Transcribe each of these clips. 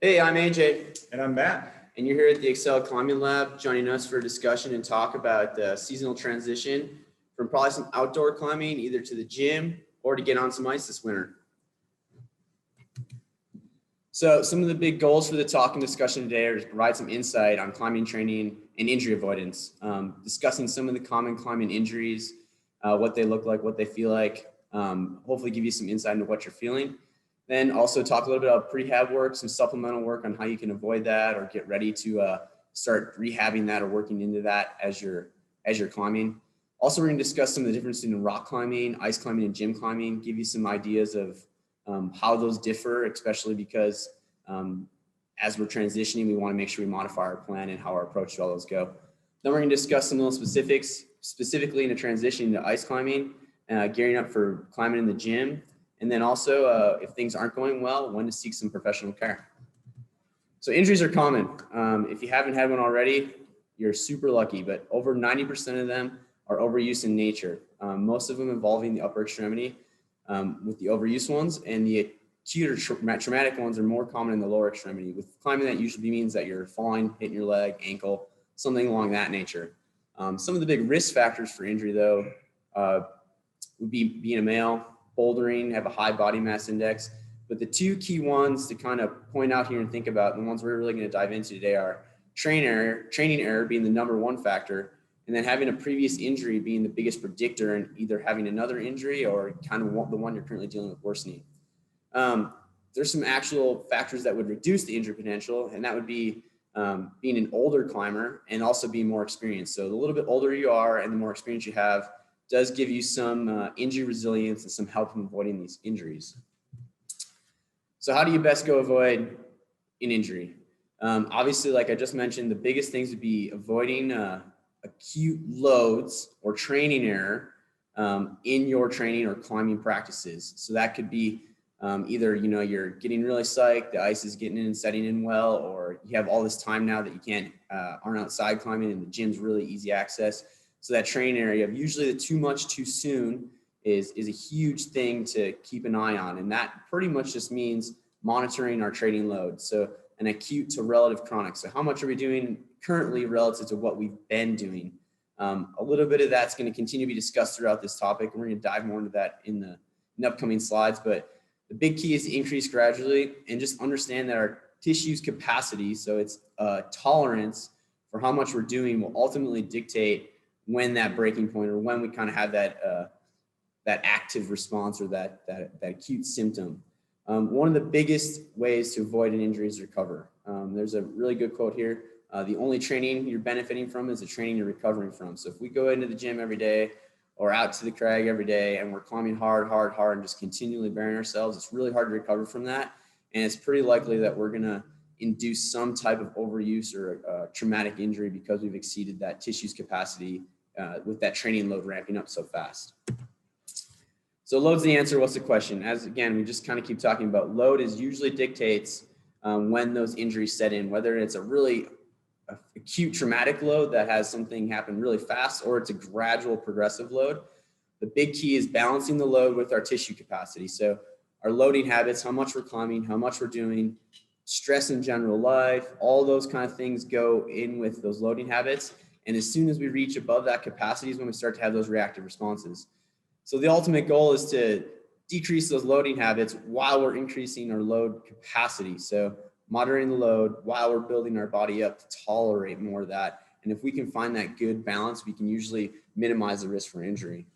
Hey, I'm AJ. And I'm Matt. And you're here at the Excel Climbing Lab, joining us for a discussion and talk about the seasonal transition from probably some outdoor climbing, either to the gym or to get on some ice this winter. So some of the big goals for the talk and discussion today are to provide some insight on climbing training and injury avoidance, discussing some of the common climbing injuries, what they look like, what they feel like, hopefully give you some insight into what you're feeling. Then also talk a little bit about prehab work, some supplemental work on how you can avoid that or get ready to start rehabbing that or working into that as you're climbing. Also, we're going to discuss some of the differences in rock climbing, ice climbing, and gym climbing, give you some ideas of how those differ, especially because as we're transitioning, we want to make sure we modify our plan and how our approach to all those go. Then we're going to discuss some of those specifics, specifically in a transition to ice climbing, gearing up for climbing in the gym. And then also, if things aren't going well, when to seek some professional care. So injuries are common. If you haven't had one already, you're super lucky, but over 90% of them are overuse in nature. Most of them involving the upper extremity with the overuse ones, and the acute or traumatic ones are more common in the lower extremity. With climbing, that usually means that you're falling, hitting your leg, ankle, something along that nature. Some of the big risk factors for injury, though, would be being a male, bouldering, have a high body mass index. But the two key ones to kind of point out here and think about, and the ones we're really going to dive into today, are training error being the number one factor, and then having a previous injury being the biggest predictor in either having another injury or kind of the one you're currently dealing with worsening. There's some actual factors that would reduce the injury potential, and that would be being an older climber and also being more experienced. So the little bit older you are and the more experience you have does give you some injury resilience and some help in avoiding these injuries. So how do you best go avoid an injury? Obviously, like I just mentioned, the biggest things would be avoiding acute loads or training error in your training or climbing practices. So that could be either, you're getting really psyched, the ice is getting in and setting in well, or you have all this time now that you aren't outside climbing and the gym's really easy access. So that training area, usually the too much too soon is a huge thing to keep an eye on. And that pretty much just means monitoring our training load. So an acute to relative chronic. So how much are we doing currently relative to what we've been doing? A little bit of that's going to continue to be discussed throughout this topic. And we're going to dive more into that in the upcoming slides. But the big key is to increase gradually and just understand that our tissue's capacity, so it's tolerance for how much we're doing, will ultimately dictate when that breaking point or when we kind of have that active response or that acute symptom. One of the biggest ways to avoid an injury is recover. There's a really good quote here. The only training you're benefiting from is the training you're recovering from. So if we go into the gym every day or out to the crag every day and we're climbing hard, and just continually bearing ourselves, it's really hard to recover from that. And it's pretty likely that we're going to induce some type of overuse or traumatic injury because we've exceeded that tissue's capacity with that training load ramping up so fast. So load's the answer. What's the question? As again, we just kind of keep talking about load is usually dictates when those injuries set in, whether it's a really acute traumatic load that has something happen really fast or it's a gradual progressive load. The big key is balancing the load with our tissue capacity. So our loading habits, how much we're climbing, how much we're doing, stress in general life, all those kind of things go in with those loading habits. And as soon as we reach above that capacity is when we start to have those reactive responses. So the ultimate goal is to decrease those loading habits while we're increasing our load capacity. So moderating the load while we're building our body up to tolerate more of that. And if we can find that good balance, we can usually minimize the risk for injury.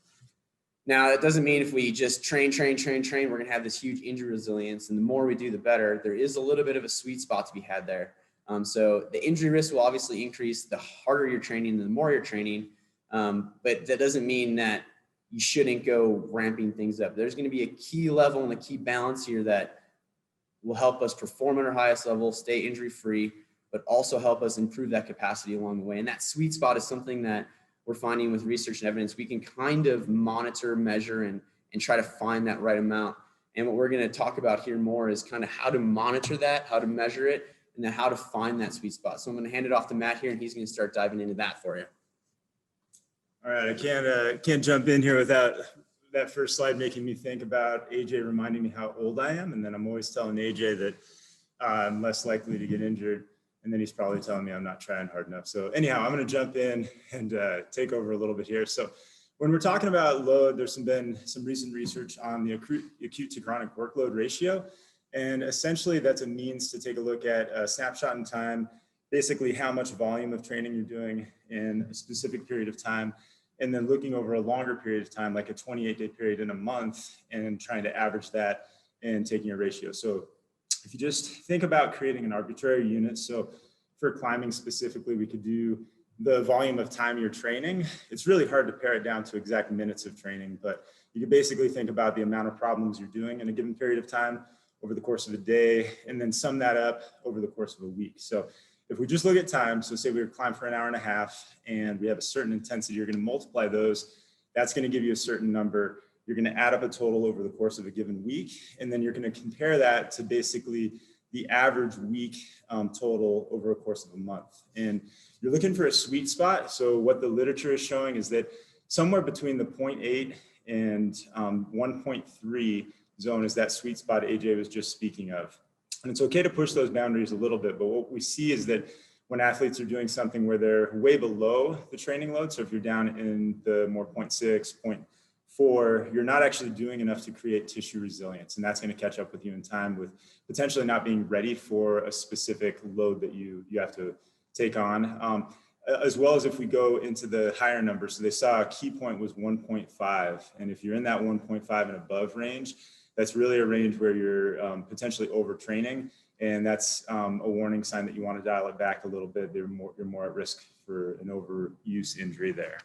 Now, that doesn't mean if we just train, we're going to have this huge injury resilience. And the more we do, the better. There is a little bit of a sweet spot to be had there. So the injury risk will obviously increase the harder you're training, the more you're training. But that doesn't mean that you shouldn't go ramping things up. There's going to be a key level and a key balance here that will help us perform at our highest level, stay injury free, but also help us improve that capacity along the way. And that sweet spot is something that we're finding with research and evidence. We can kind of monitor, measure, and try to find that right amount. And what we're going to talk about here more is kind of how to monitor that, how to measure it, and then how to find that sweet spot. So I'm going to hand it off to Matt here, and he's going to start diving into that for you. All right, I can't jump in here without that first slide making me think about AJ reminding me how old I am. And then I'm always telling AJ that I'm less likely to get injured. And then he's probably telling me I'm not trying hard enough. So anyhow, I'm going to jump in and take over a little bit here. So when we're talking about load, there's been some recent research on the acute to chronic workload ratio. And essentially that's a means to take a look at a snapshot in time, basically how much volume of training you're doing in a specific period of time, and then looking over a longer period of time, like a 28-day period in a month, and trying to average that and taking a ratio. So if you just think about creating an arbitrary unit, so for climbing specifically, we could do the volume of time you're training. It's really hard to pare it down to exact minutes of training, but you can basically think about the amount of problems you're doing in a given period of time over the course of a day, and then sum that up over the course of a week. So if we just look at time, so say we were climb for an hour and a half and we have a certain intensity, you're going to multiply those. That's going to give you a certain number. You're going to add up a total over the course of a given week, and then you're going to compare that to basically the average week total over a course of a month. And you're looking for a sweet spot. So what the literature is showing is that somewhere between the 0.8 and 1.3 zone is that sweet spot AJ was just speaking of. And it's okay to push those boundaries a little bit, but what we see is that when athletes are doing something where they're way below the training load, so if you're down in the more 0.6, 0.4, you're not actually doing enough to create tissue resilience, and that's going to catch up with you in time with potentially not being ready for a specific load that you have to take on. As well as if we go into the higher numbers, so they saw a key point was 1.5, and if you're in that 1.5 and above range, that's really a range where you're potentially overtraining, and that's a warning sign that you want to dial it back a little bit. You're more at risk for an overuse injury there.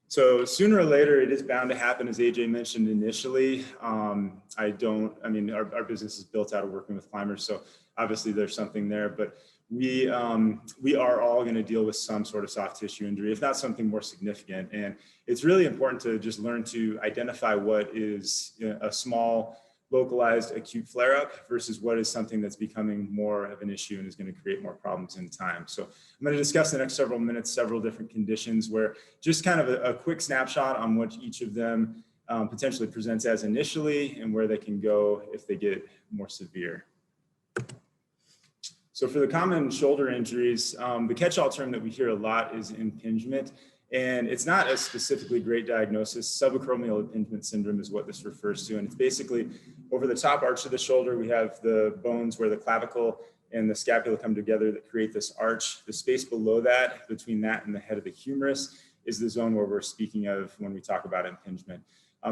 So sooner or later, it is bound to happen, as AJ mentioned initially. Our business is built out of working with climbers, so obviously there's something there, but we are all going to deal with some sort of soft tissue injury, if not something more significant. And it's really important to just learn to identify what is a small, localized acute flare-up versus what is something that's becoming more of an issue and is going to create more problems in time. So I'm going to discuss in the next several minutes several different conditions where just kind of a quick snapshot on what each of them potentially presents as initially and where they can go if they get more severe. So for the common shoulder injuries, the catch-all term that we hear a lot is impingement. And it's not a specifically great diagnosis. Subacromial impingement syndrome is what this refers to. And it's basically over the top arch of the shoulder, we have the bones where the clavicle and the scapula come together that create this arch. The space below that, between that and the head of the humerus, is the zone where we're speaking of when we talk about impingement.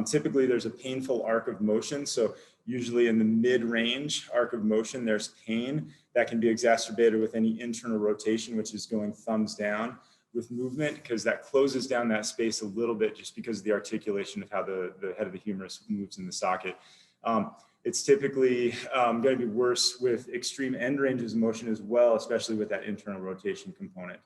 Typically, there's a painful arc of motion. So usually in the mid-range arc of motion, there's pain that can be exacerbated with any internal rotation, which is going thumbs down with movement, because that closes down that space a little bit just because of the articulation of how the head of the humerus moves in the socket. It's typically going to be worse with extreme end ranges of motion as well, especially with that internal rotation component.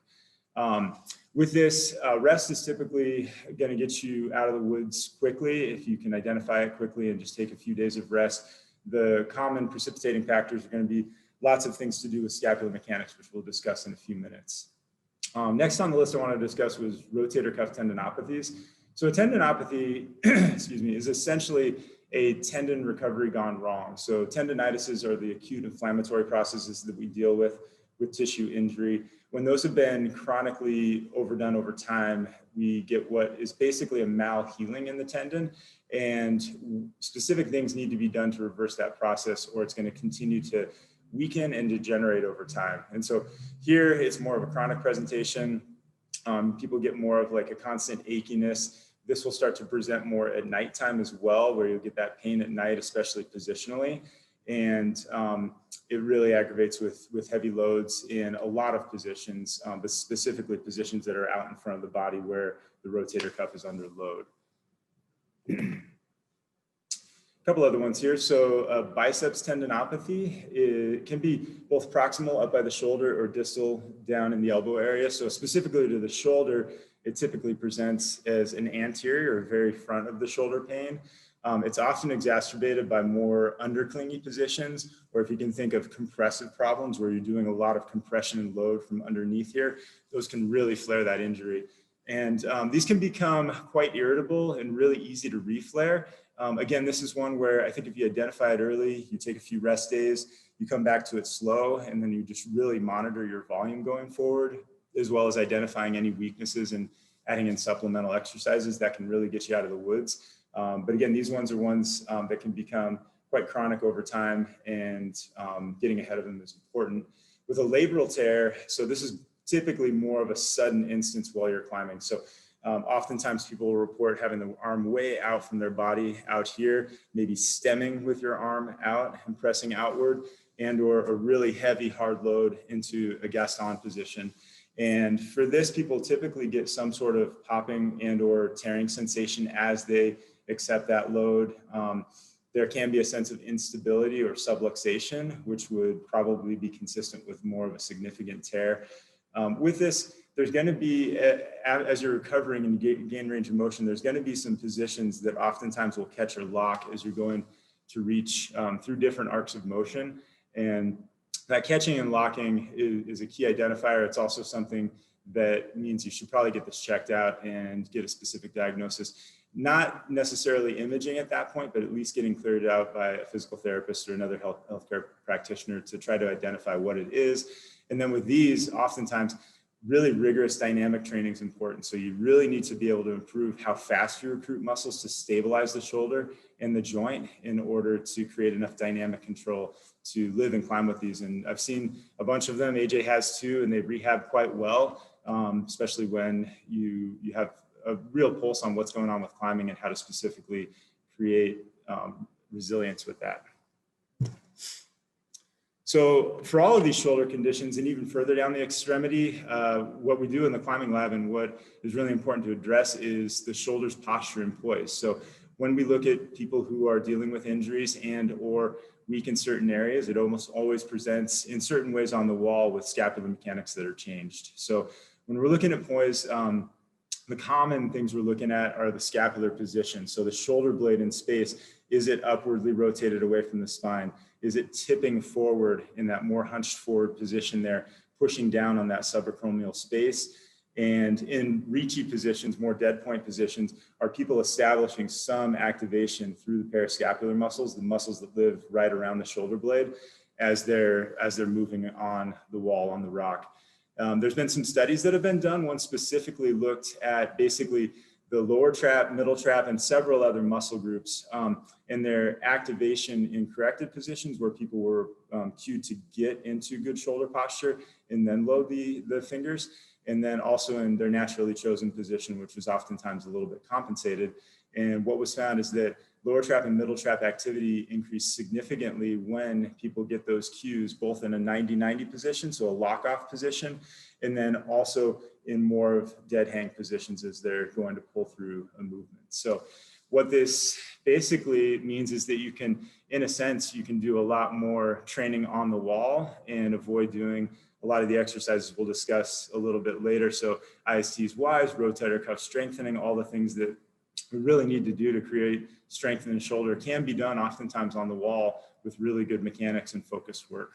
With this, rest is typically going to get you out of the woods quickly if you can identify it quickly and just take a few days of rest. The common precipitating factors are going to be lots of things to do with scapular mechanics, which we'll discuss in a few minutes. Next on the list I wanted to discuss was rotator cuff tendinopathies. So a tendinopathy, excuse me, is essentially a tendon recovery gone wrong. So tendinitises are the acute inflammatory processes that we deal with tissue injury. When those have been chronically overdone over time, we get what is basically a malhealing in the tendon, and specific things need to be done to reverse that process, or it's going to continue to weaken and degenerate over time. And so here it's more of a chronic presentation. People get more of like a constant achiness. This will start to present more at nighttime as well, where you'll get that pain at night, especially positionally. And it really aggravates with heavy loads in a lot of positions, but specifically positions that are out in front of the body where the rotator cuff is under load. A couple other ones here. So biceps tendinopathy, it can be both proximal up by the shoulder or distal down in the elbow area. So specifically to the shoulder, it typically presents as an anterior or very front of the shoulder pain. It's often exacerbated by more underclingy positions, or if you can think of compressive problems where you're doing a lot of compression and load from underneath here, those can really flare that injury. And these can become quite irritable and really easy to reflare. Again, this is one where I think if you identify it early, you take a few rest days, you come back to it slow, and then you just really monitor your volume going forward, as well as identifying any weaknesses and adding in supplemental exercises that can really get you out of the woods. But again, these ones are ones that can become quite chronic over time, and getting ahead of them is important. With a labral tear, so this is typically more of a sudden instance while you're climbing. So oftentimes people will report having the arm way out from their body out here, maybe stemming with your arm out and pressing outward, and or a really heavy hard load into a Gaston position. And for this, people typically get some sort of popping and or tearing sensation as they accept that load. There can be a sense of instability or subluxation, which would probably be consistent with more of a significant tear. With this, there's going to be, as you're recovering and you gain range of motion, there's going to be some positions that oftentimes will catch or lock as you're going to reach through different arcs of motion. And that catching and locking is a key identifier. It's also something that means you should probably get this checked out and get a specific diagnosis. Not necessarily imaging at that point, but at least getting cleared out by a physical therapist or another healthcare practitioner to try to identify what it is. And then with these, oftentimes, really rigorous dynamic training is important. So you really need to be able to improve how fast you recruit muscles to stabilize the shoulder and the joint in order to create enough dynamic control to live and climb with these. And I've seen a bunch of them. AJ has too, and they rehab quite well, especially when you have a real pulse on what's going on with climbing and how to specifically create resilience with that. So for all of these shoulder conditions and even further down the extremity, what we do in the climbing lab and what is really important to address is the shoulder's posture and poise. So when we look at people who are dealing with injuries and or weak in certain areas, it almost always presents in certain ways on the wall with scapular mechanics that are changed. So when we're looking at poise, the common things we're looking at are the scapular position. So the shoulder blade in space, is it upwardly rotated away from the spine? Is it tipping forward in that more hunched forward position there, pushing down on that subacromial space? And in reachy positions, more dead point positions, are people establishing some activation through the parascapular muscles, the muscles that live right around the shoulder blade as they're moving on the wall, on the rock? There's been some studies that have been done. One specifically looked at basically the lower trap, middle trap, and several other muscle groups and their activation in corrected positions where people were cued to get into good shoulder posture and then load the fingers. And then also in their naturally chosen position, which was oftentimes a little bit compensated. And what was found is that lower trap and middle trap activity increased significantly when people get those cues, both in a 90-90 position, so a lock-off position, and then also in more of dead hang positions as they're going to pull through a movement. So what this basically means is that you can, in a sense, you can do a lot more training on the wall and avoid doing a lot of the exercises we'll discuss a little bit later. So ISTs, Ys, rotator cuff strengthening, all the things that we really need to do to create strength in the shoulder can be done oftentimes on the wall with really good mechanics and focused work.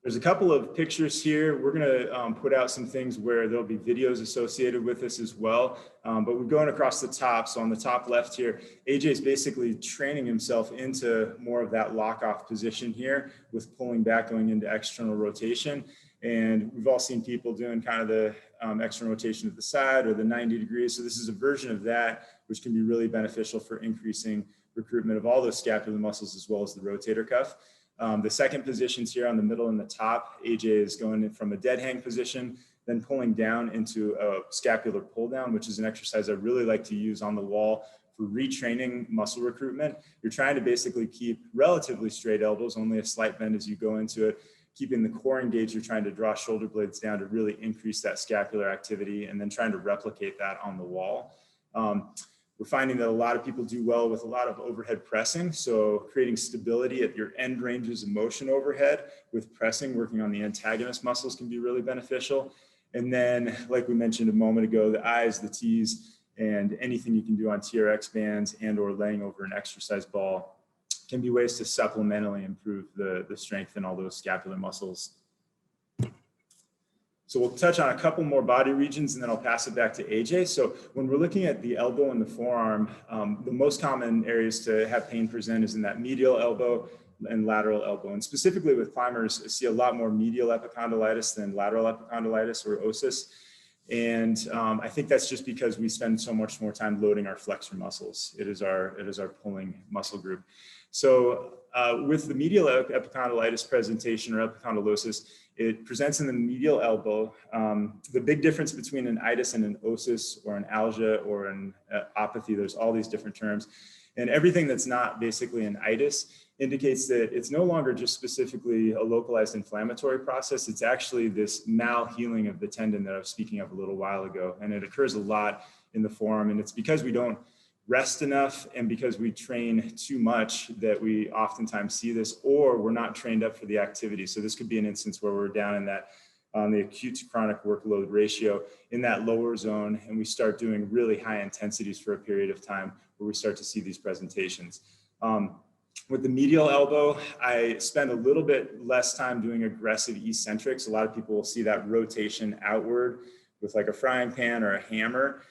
There's a couple of pictures here. We're gonna put out some things where there'll be videos associated with this as well. But we're going across the top. So on the top left here, AJ is basically training himself into more of that lock-off position here with pulling back, going into external rotation. And we've all seen people doing kind of the external rotation at the side or the 90 degrees. So this is a version of that, which can be really beneficial for increasing recruitment of all those scapular muscles as well as the rotator cuff. The second positions here on the middle and the top, AJ is going in from a dead hang position, then pulling down into a scapular pull down, which is an exercise I really like to use on the wall for retraining muscle recruitment. You're trying to basically keep relatively straight elbows, only a slight bend as you go into it, keeping the core engaged. You're trying to draw shoulder blades down to really increase that scapular activity and then trying to replicate that on the wall. We're finding that a lot of people do well with a lot of overhead pressing. So creating stability at your end ranges of motion overhead with pressing, working on the antagonist muscles can be really beneficial. And then, like we mentioned a moment ago, the Is, the Ts, and anything you can do on TRX bands and or laying over an exercise ball can be ways to supplementally improve the strength in all those scapular muscles. So we'll touch on a couple more body regions and then I'll pass it back to AJ. So when we're looking at the elbow and the forearm, the most common areas to have pain present is in that medial elbow and lateral elbow. And specifically with climbers, I see a lot more medial epicondylitis than lateral epicondylitis or osis. And I think that's just because we spend so much more time loading our flexor muscles. It is our pulling muscle group. So with the medial epicondylitis presentation or epicondylosis, it presents in the medial elbow. The big difference between an itis and an osis or an algia or an apathy, there's all these different terms. And everything that's not basically an itis indicates that it's no longer just specifically a localized inflammatory process. It's actually this malhealing of the tendon that I was speaking of a little while ago. And it occurs a lot in the forearm. And it's because we don't rest enough and because we train too much that we oftentimes see this, or we're not trained up for the activity. So this could be an instance where we're down in that the acute to chronic workload ratio in that lower zone, and we start doing really high intensities for a period of time where we start to see these presentations. With the medial elbow, I spend a little bit less time doing aggressive eccentrics. A lot of people will see that rotation outward with like a frying pan or a hammer.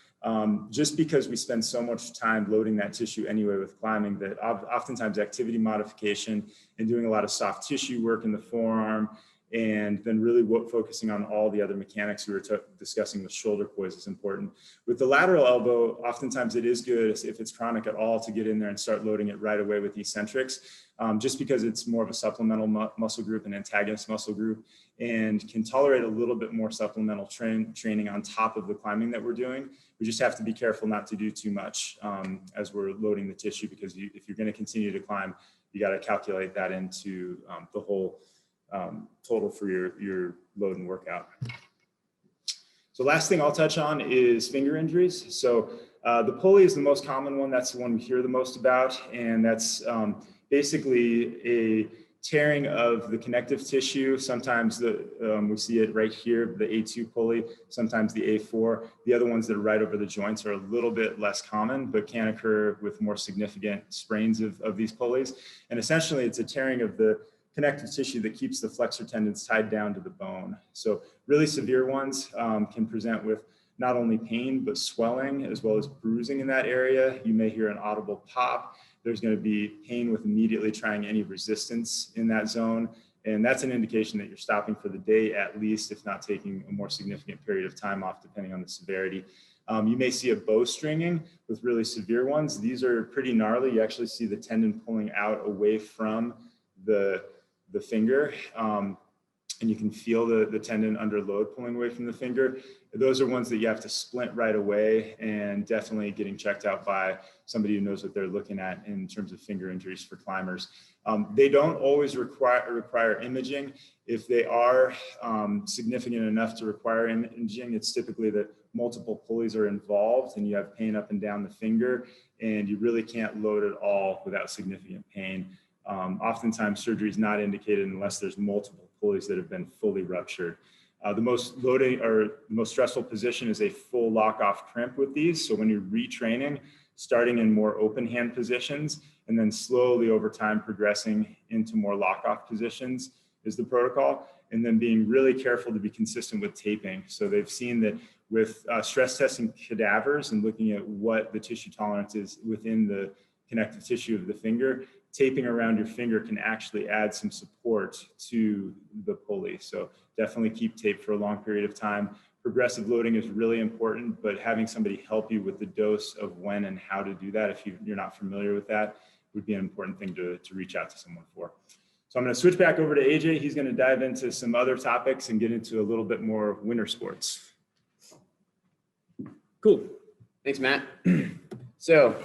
Just because we spend so much time loading that tissue anyway with climbing, that oftentimes activity modification and doing a lot of soft tissue work in the forearm, and then really focusing on all the other mechanics we were discussing with shoulder poise is important. With the lateral elbow, oftentimes it is good if it's chronic at all to get in there and start loading it right away with eccentrics, just because it's more of a supplemental muscle group, an antagonist muscle group, and can tolerate a little bit more supplemental training on top of the climbing that we're doing. We just have to be careful not to do too much as we're loading the tissue, because if you're going to continue to climb, you got to calculate that into the whole total for your load and workout. So last thing I'll touch on is finger injuries. So the pulley is the most common one. That's the one we hear the most about. And that's basically a tearing of the connective tissue. Sometimes we see it right here, the A2 pulley, sometimes the A4. The other ones that are right over the joints are a little bit less common, but can occur with more significant sprains of these pulleys. And essentially it's a tearing of the connective tissue that keeps the flexor tendons tied down to the bone. So really severe ones can present with not only pain, but swelling as well as bruising in that area. You may hear an audible pop. There's going to be pain with immediately trying any resistance in that zone. And that's an indication that you're stopping for the day at least, if not taking a more significant period of time off, depending on the severity. You may see a bowstringing with really severe ones. These are pretty gnarly. You actually see the tendon pulling out away from the finger, and you can feel the tendon under load pulling away from the finger. Those are ones that you have to splint right away, and definitely getting checked out by somebody who knows what they're looking at in terms of finger injuries for climbers. They don't always require imaging. If they are significant enough to require imaging, it's typically that multiple pulleys are involved and you have pain up and down the finger, and you really can't load at all without significant pain. Oftentimes surgery is not indicated unless there's multiple pulleys that have been fully ruptured. The most loading or the most stressful position is a full lock-off crimp with these. So when you're retraining, starting in more open hand positions and then slowly over time progressing into more lock-off positions is the protocol. And then being really careful to be consistent with taping. So they've seen that with stress testing cadavers and looking at what the tissue tolerance is within the connective tissue of the finger, taping around your finger can actually add some support to the pulley. So definitely keep tape for a long period of time. Progressive loading is really important, but having somebody help you with the dose of when and how to do that, if you're not familiar with that, would be an important thing to reach out to someone for. So I'm going to switch back over to AJ. He's going to dive into some other topics and get into a little bit more winter sports. Cool. Thanks, Matt. So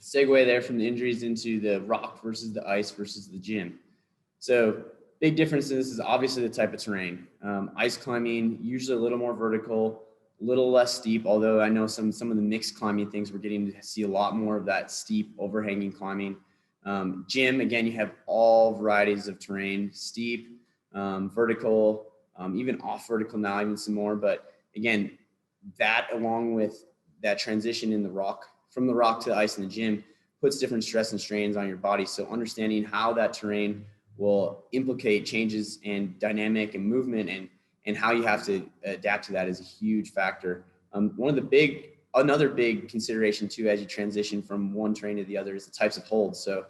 segue there from the injuries into the rock versus the ice versus the gym. So big difference in this is obviously the type of terrain. Ice climbing, usually a little more vertical, a little less steep, although I know some of the mixed climbing things, we're getting to see a lot more of that steep overhanging climbing. Gym, again, you have all varieties of terrain, steep, vertical, even off vertical now, even some more. But again, that along with that transition in the rock, from the rock to the ice in the gym, puts different stress and strains on your body. So understanding how that terrain will implicate changes in dynamic and movement and and how you have to adapt to that is a huge factor. Another big consideration too, as you transition from one terrain to the other, is the types of holds. So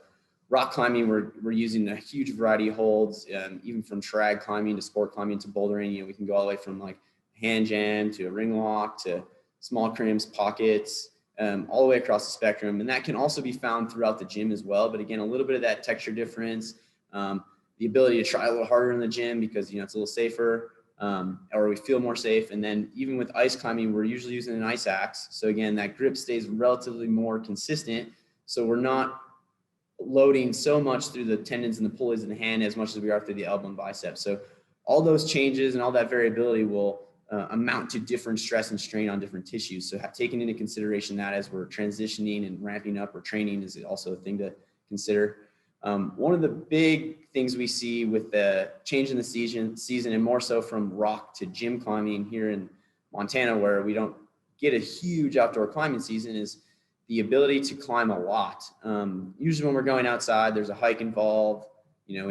rock climbing, we're using a huge variety of holds, even from trad climbing to sport climbing to bouldering. You know, we can go all the way from like hand jam to a ring walk to small crimps, pockets, all the way across the spectrum. And that can also be found throughout the gym as well. But again, a little bit of that texture difference, the ability to try a little harder in the gym because, you know, it's a little safer, or we feel more safe. And then even with ice climbing, we're usually using an ice axe. So again, that grip stays relatively more consistent. So we're not loading so much through the tendons and the pulleys in the hand as much as we are through the elbow and biceps. So all those changes and all that variability will amount to different stress and strain on different tissues. So taking into consideration that as we're transitioning and ramping up or training is also a thing to consider. One of the big things we see with the change in the season and more so from rock to gym climbing here in Montana, where we don't get a huge outdoor climbing season, is the ability to climb a lot. Usually when we're going outside, there's a hike involved. You know,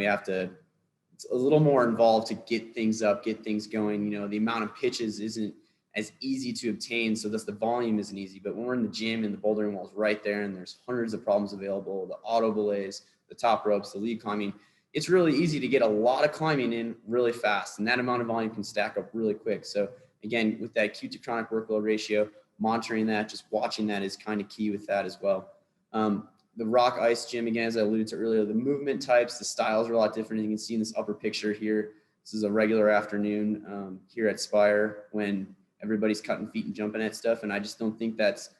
it's a little more involved to get things up, get things going. You know, the amount of pitches isn't as easy to obtain, so thus the volume isn't easy. But when we're in the gym and the bouldering wall is right there and there's hundreds of problems available, the auto belays, the top ropes, the lead climbing, it's really easy to get a lot of climbing in really fast. And that amount of volume can stack up really quick. So again, with that acute to chronic workload ratio, monitoring that, just watching that is kind of key with that as well. The rock ice gym, again, as I alluded to earlier, the movement types, the styles are a lot different. You can see in this upper picture here, this is a regular afternoon here at Spire when everybody's cutting feet and jumping at stuff. And I just don't think that's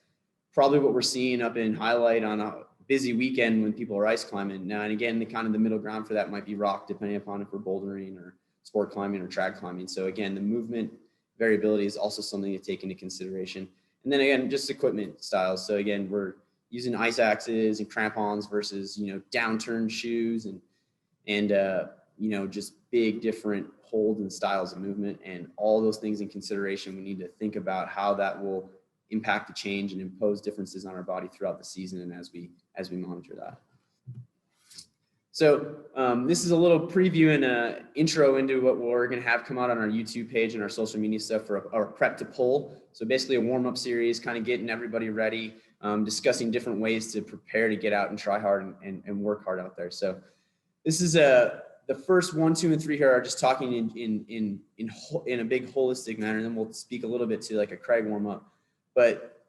probably what we're seeing up in Highlight on a busy weekend when people are ice climbing. Now, and again, the middle ground for that might be rock, depending upon if we're bouldering or sport climbing or trad climbing. So again, the movement variability is also something to take into consideration. And then again, just equipment styles. So again, we're using ice axes and crampons versus, you know, downturned shoes and you know, just big different holds and styles of movement, and all those things in consideration. We need to think about how that will impact the change and impose differences on our body throughout the season and as we monitor that. So this is a little preview and an intro into what we're going to have come out on our YouTube page and our social media stuff for our prep to pull. So basically a warm-up series, kind of getting everybody ready, discussing different ways to prepare to get out and try hard and work hard out there. So this is the first 1, 2, and 3 here are just talking in a big holistic manner, and then we'll speak a little bit to like a Craig warm-up. But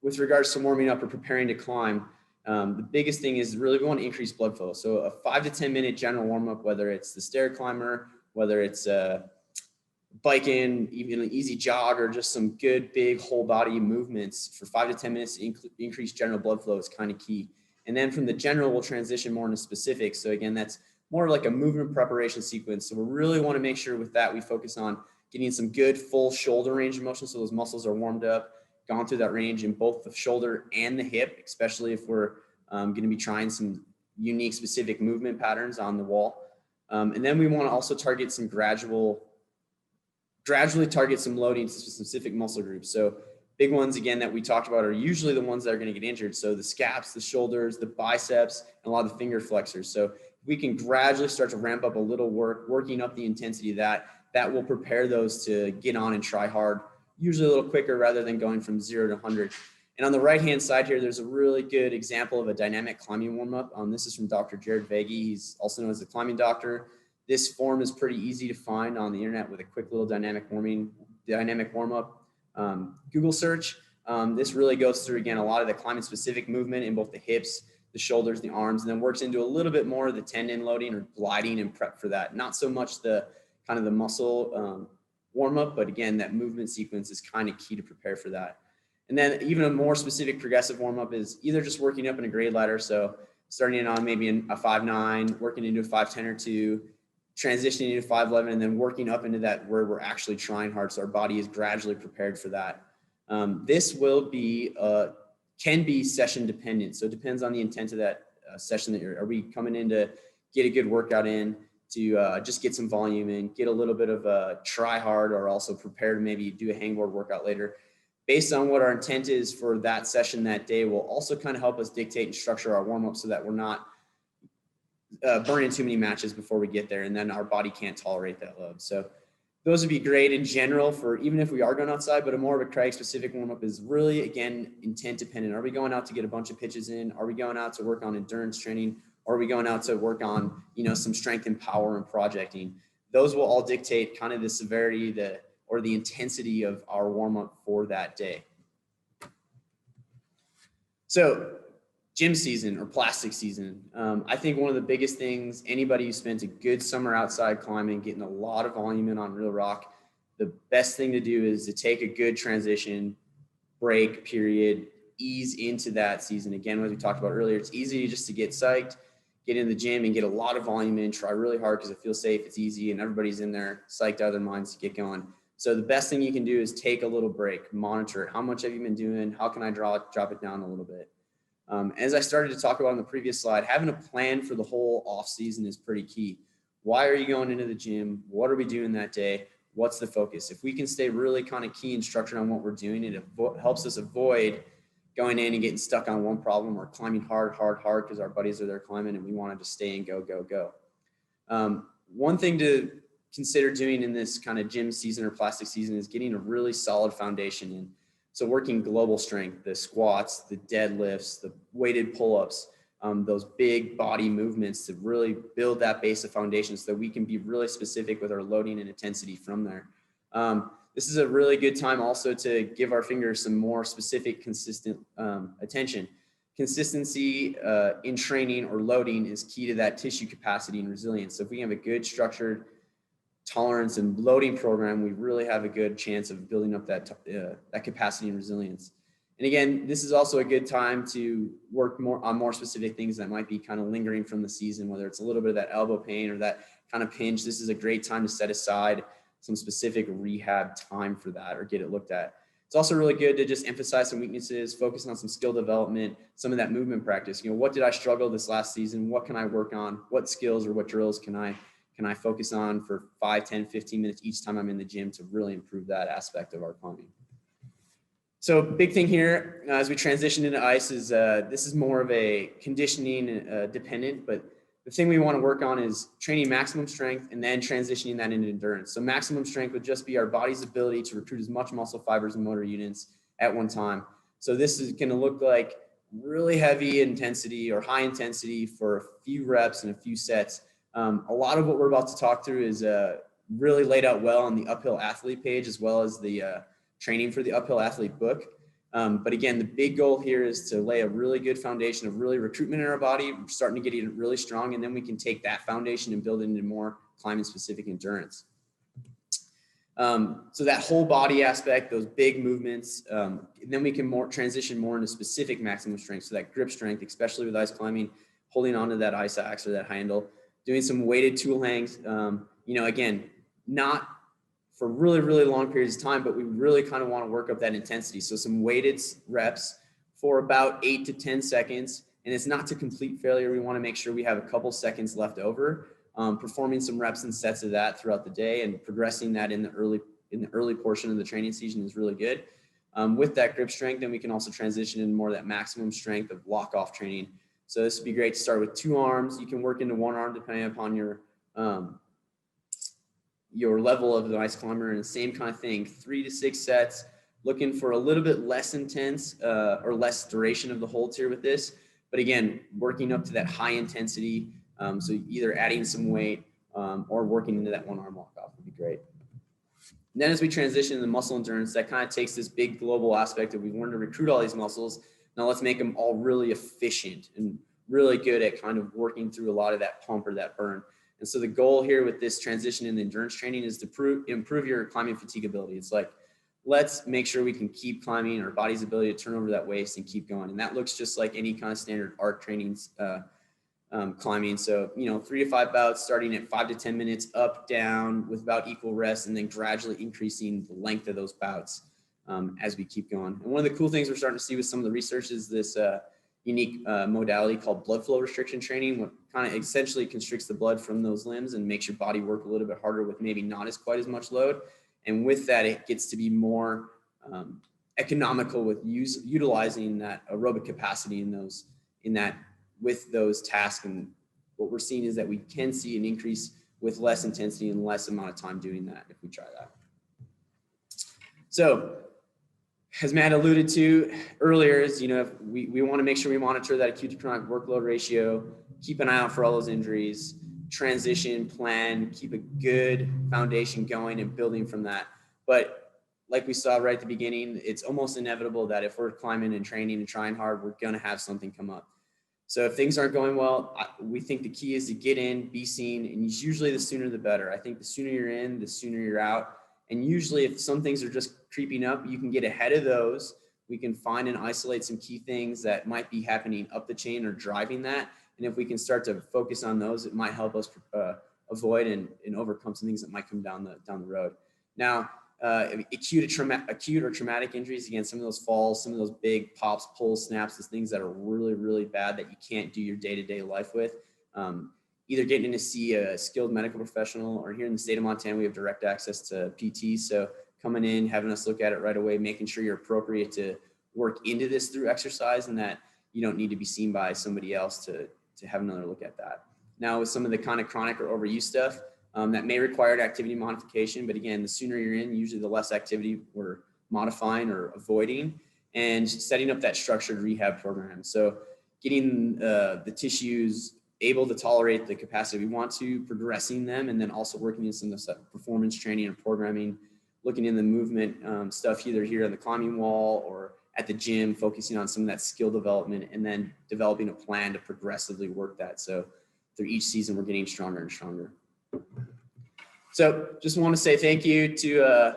with regards to warming up or preparing to climb, the biggest thing is really we want to increase blood flow. So a 5 to 10 minute general warm up, whether it's the stair climber, whether it's biking, even an easy jog, or just some good big whole body movements for 5 to 10 minutes to increase general blood flow is kind of key. And then from the general, we'll transition more into specifics. So again, that's more like a movement preparation sequence. So we really want to make sure with that we focus on getting some good full shoulder range of motion. So those muscles are warmed up, gone through that range in both the shoulder and the hip, especially if we're going to be trying some unique specific movement patterns on the wall. And then we want to also target some gradually target some loading to specific muscle groups. So big ones, again, that we talked about are usually the ones that are going to get injured. So the scaps, the shoulders, the biceps, and a lot of the finger flexors. So if we can gradually start to ramp up a little working up the intensity of that will prepare those to get on and try hard, usually a little quicker rather than going from 0 to 100. And on the right-hand side here, there's a really good example of a dynamic climbing warm-up. This is from Dr. Jared Vege. He's also known as the climbing doctor. This form is pretty easy to find on the internet with a quick little dynamic warm-up Google search. This really goes through, again, a lot of the climbing-specific movement in both the hips, the shoulders, the arms, and then works into a little bit more of the tendon loading or gliding and prep for that. Not so much the kind of the muscle warm-up, but again, that movement sequence is kind of key to prepare for that. And then even a more specific progressive warm-up is either just working up in a grade ladder. So starting in on maybe a 5'9", working into a 5'10" or 2, transitioning into 5'11", and then working up into that where we're actually trying hard. So our body is gradually prepared for that. This will be, can be session dependent. So it depends on the intent of that session that are we coming in to get a good workout in, to just get some volume in, get a little bit of a try hard, or also prepare to maybe do a hangboard workout later. Based on what our intent is for that session that day will also kind of help us dictate and structure our warm-up so that we're not burning too many matches before we get there, and then our body can't tolerate that load. So those would be great in general for even if we are going outside, but a more of a crag specific warm up is really, again, intent dependent. Are we going out to get a bunch of pitches in? Are we going out to work on endurance training? Or are we going out to work on, some strength and power and projecting? Those will all dictate kind of the severity, or the intensity of our warm up for that day. So gym season or plastic season. I think one of the biggest things, anybody who spent a good summer outside climbing, getting a lot of volume in on real rock, the best thing to do is to take a good transition, break period, ease into that season. Again, as we talked about earlier, it's easy just to get psyched, get in the gym and get a lot of volume in, try really hard because it feels safe, it's easy, and everybody's in there psyched out of their minds to get going. So the best thing you can do is take a little break, monitor it. How much have you been doing? How can I drop it down a little bit? As I started to talk about on the previous slide, having a plan for the whole off season is pretty key. Why are you going into the gym? What are we doing that day? What's the focus? If we can stay really kind of key and structured on what we're doing, it helps us avoid going in and getting stuck on one problem or climbing hard because our buddies are there climbing and we wanted to stay and go. One thing to consider doing in this kind of gym season or plastic season is getting a really solid foundation in. So working global strength, the squats, the deadlifts, the weighted pull-ups, those big body movements to really build that base of foundation so that we can be really specific with our loading and intensity from there. This is a really good time also to give our fingers some more specific, consistent attention. Consistency in training or loading is key to that tissue capacity and resilience. So if we have a good structured tolerance and loading program, we really have a good chance of building up that capacity and resilience. And again, this is also a good time to work more specific things that might be kind of lingering from the season, whether it's a little bit of that elbow pain or that kind of pinch. This is a great time to set aside some specific rehab time for that or get it looked at. It's also really good to just emphasize some weaknesses, focus on some skill development, some of that movement practice. What did I struggle this last season? What can I work on? What skills or what drills can I focus on for 5, 10, 15 minutes each time I'm in the gym to really improve that aspect of our climbing? So big thing here as we transition into ice is this is more of a conditioning dependent, but the thing we want to work on is training maximum strength and then transitioning that into endurance. So maximum strength would just be our body's ability to recruit as much muscle fibers and motor units at one time. So this is going to look like really heavy intensity or high intensity for a few reps and a few sets. A lot of what we're about to talk through is really laid out well on the Uphill Athlete page, as well as the training for the Uphill Athlete book. But again, the big goal here is to lay a really good foundation of really recruitment in our body. We're starting to get it really strong, and then we can take that foundation and build it into more climbing specific endurance. So that whole body aspect, those big movements, and then we can transition more into specific maximum strength. So that grip strength, especially with ice climbing, holding onto that ice axe or that handle, doing some weighted tool hangs, again, not for really, really long periods of time, but we really kind of want to work up that intensity. So some weighted reps for about 8 to 10 seconds. And it's not to complete failure. We want to make sure we have a couple seconds left over, performing some reps and sets of that throughout the day and progressing that in the early portion of the training season is really good. With that grip strength, then we can also transition into more of that maximum strength of lock off training. So this would be great to start with 2 arms. You can work into 1 arm depending upon your level of the ice climber, and the same kind of thing, 3 to 6 sets, looking for a little bit less intense or less duration of the holds here with this. But again, working up to that high intensity. So either adding some weight or working into that 1 arm walk off would be great. And then as we transition into muscle endurance, that kind of takes this big global aspect of we want to recruit all these muscles. Now let's make them all really efficient and really good at kind of working through a lot of that pump or that burn. And so the goal here with this transition in the endurance training is to improve your climbing fatigue ability. It's like, let's make sure we can keep climbing our body's ability to turn over that waist and keep going. And that looks just like any kind of standard arc trainings climbing. So, 3 to 5 bouts starting at 5 to 10 minutes up, down with about equal rest, and then gradually increasing the length of those bouts as we keep going. And one of the cool things we're starting to see with some of the research is this unique modality called blood flow restriction training, what kind of essentially constricts the blood from those limbs and makes your body work a little bit harder with maybe not quite as much load. And with that, it gets to be more economical with utilizing that aerobic capacity with those tasks. And what we're seeing is that we can see an increase with less intensity and less amount of time doing that if we try that. So as Matt alluded to earlier, is, if we want to make sure we monitor that acute to chronic workload ratio, keep an eye out for all those injuries, transition, plan, keep a good foundation going and building from that. But like we saw right at the beginning, it's almost inevitable that if we're climbing and training and trying hard, we're going to have something come up. So if things aren't going well, we think the key is to get in, be seen, and usually the sooner the better. I think the sooner you're in, the sooner you're out. And usually if some things are just creeping up, you can get ahead of those. We can find and isolate some key things that might be happening up the chain or driving that. And if we can start to focus on those, it might help us avoid and overcome some things that might come down the road. Now, acute or traumatic injuries, again, some of those falls, some of those big pops, pulls, snaps, those things that are really, really bad that you can't do your day-to-day life with. Either getting in to see a skilled medical professional, or here in the state of Montana, we have direct access to PT. So coming in, having us look at it right away, making sure you're appropriate to work into this through exercise, and that you don't need to be seen by somebody else to have another look at that. Now with some of the kind of chronic or overuse stuff, that may require activity modification, but again, the sooner you're in, usually the less activity we're modifying or avoiding, and setting up that structured rehab program. So getting the tissues able to tolerate the capacity we want to, progressing them, and then also working in some of the performance training and programming, looking in the movement stuff either here on the climbing wall or at the gym, focusing on some of that skill development, and then developing a plan to progressively work that. So through each season, we're getting stronger and stronger. So just want to say thank you to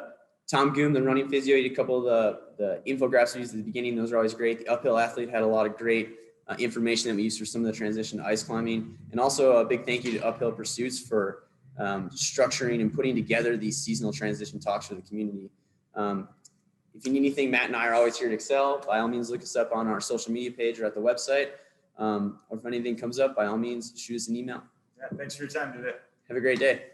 Tom Goom, the running physio. He did a couple of the infographics we used at the beginning. Those are always great. The uphill athlete had a lot of great information that we used for some of the transition to ice climbing. And also a big thank you to Uphill Pursuits for structuring and putting together these seasonal transition talks for the community. If you need anything, Matt and I are always here to excel. By all means, look us up on our social media page or at the website. Or if anything comes up, by all means, shoot us an email. Yeah, thanks for your time today. Have a great day.